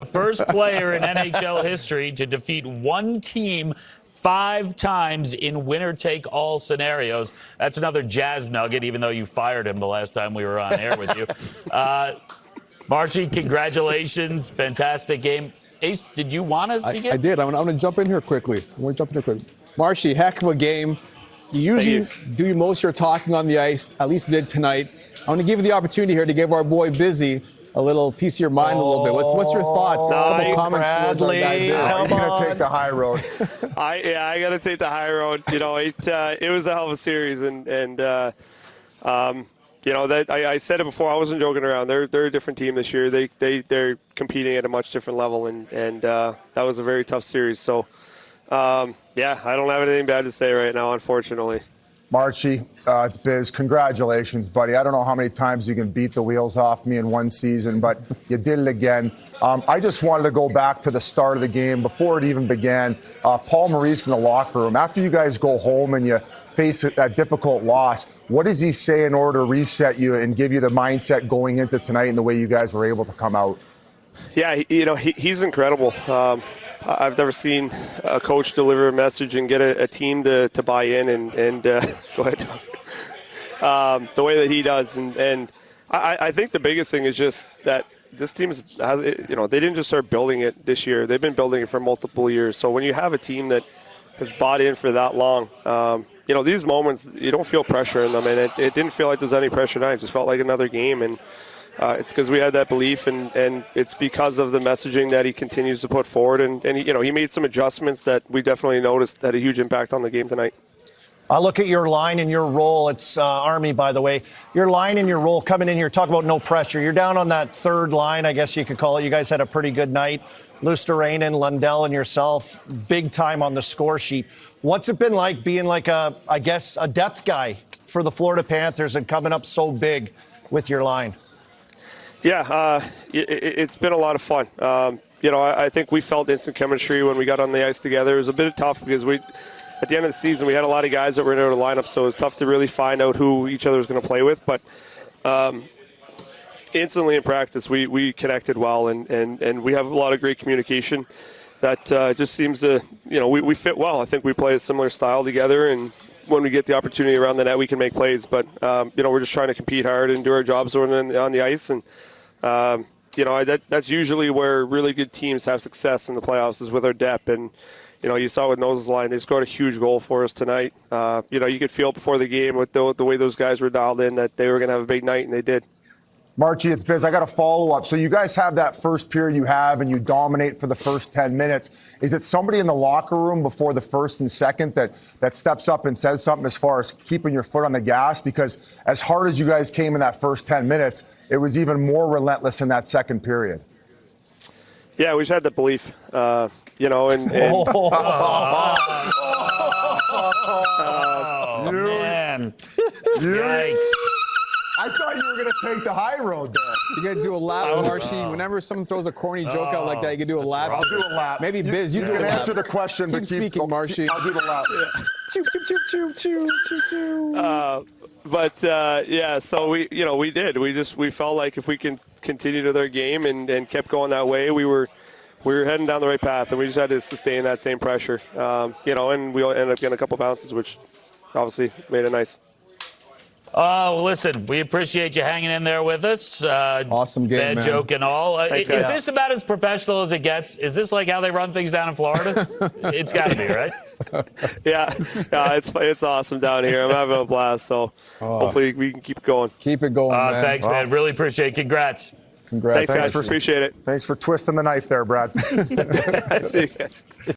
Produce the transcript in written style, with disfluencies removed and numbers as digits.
first player in NHL history to defeat one team 5 times in winner-take-all scenarios. That's another Jazz nugget, even though you fired him the last time we were on air with you. Marshy, congratulations. Fantastic game. Ace, did you want to begin? I did. I'm going to jump in here quickly. Marshy, heck of a game. You usually do most of your talking on the ice, at least you did tonight. I'm going to give you the opportunity here to give our boy Busy a little piece of your mind a little bit. What's your thoughts? Bradley, he's going to take the high road. I got to take the high road. You know, it was a hell of a series, and you know, that I said it before. I wasn't joking around. They're a different team this year. They're competing at a much different level, and that was a very tough series. So, yeah, I don't have anything bad to say right now, unfortunately. Marchie, it's Biz. Congratulations, buddy. I don't know how many times you can beat the wheels off me in one season, but you did it again. I just wanted to go back to the start of the game before it even began. Paul Maurice in the locker room. After you guys go home and you face that difficult loss, what does he say in order to reset you and give you the mindset going into tonight and the way you guys were able to come out? Yeah, you know, he's incredible. I've never seen a coach deliver a message and get a team to buy in and go ahead, the way that he does. And I think the biggest thing is just that this team has, you know, they didn't just start building it this year. They've been building it for multiple years. So when you have a team that has bought in for that long, you know, these moments, you don't feel pressure in them. And it didn't feel like there was any pressure tonight. It just felt like another game. And it's because we had that belief, and it's because of the messaging that he continues to put forward. And you know, he made some adjustments that we definitely noticed had a huge impact on the game tonight. I look at your line and your role. It's Army, by the way. Your line and your role coming in here, talk about no pressure. You're down on that third line, I guess you could call it. You guys had a pretty good night. Luosterainen, Lundell, and yourself, big time on the score sheet. What's it been like being like a depth guy for the Florida Panthers and coming up so big with your line? Yeah, it's been a lot of fun. You know, I think we felt instant chemistry when we got on the ice together. It was a bit tough because at the end of the season, we had a lot of guys that were in our lineup, so it was tough to really find out who each other was going to play with. But instantly in practice, we connected well, and we have a lot of great communication that just seems to, you know, we fit well. I think we play a similar style together, and when we get the opportunity around the net, we can make plays. But, you know, we're just trying to compete hard and do our jobs on the ice. And, you know, that's usually where really good teams have success in the playoffs is with our depth. And, you know, you saw with Nose's line, they scored a huge goal for us tonight. You know, you could feel before the game with the way those guys were dialed in that they were going to have a big night, and they did. Marchie, it's Biz. I got a follow-up. So you guys have that first period you have, and you dominate for the first 10 minutes. Is it somebody in the locker room before the first and second that steps up and says something as far as keeping your foot on the gas? Because as hard as you guys came in that first 10 minutes, it was even more relentless in that second period. Yeah, we just had the belief, you know, and man. Yikes. I thought you were going to take the high road there. You got to do a lap, Marshy. Whenever someone throws a corny joke out like that, you can do a lap. I'll do a lap. Maybe Biz, you do a lap. You can answer the question, but keep speaking, Marshy. I'll do the lap. Choo, choo, choo, choo, choo, choo, choo. But yeah, so we did. We felt like if we can continue to their game and kept going that way, we were heading down the right path, and we just had to sustain that same pressure. You know, and we ended up getting a couple bounces, which obviously made it nice. Oh, listen, we appreciate you hanging in there with us. Awesome game, bad man. joke and all. Thanks, is guys. this about as professional as it gets? Is this like how they run things down in Florida? It's got to be, right? Yeah, it's awesome down here. I'm having a blast, so hopefully we can keep it going. Keep it going, man. Thanks, man. Really appreciate it. Congrats. Congrats. Thanks, guys. Appreciate it. Thanks for twisting the knife there, Brad. See you guys.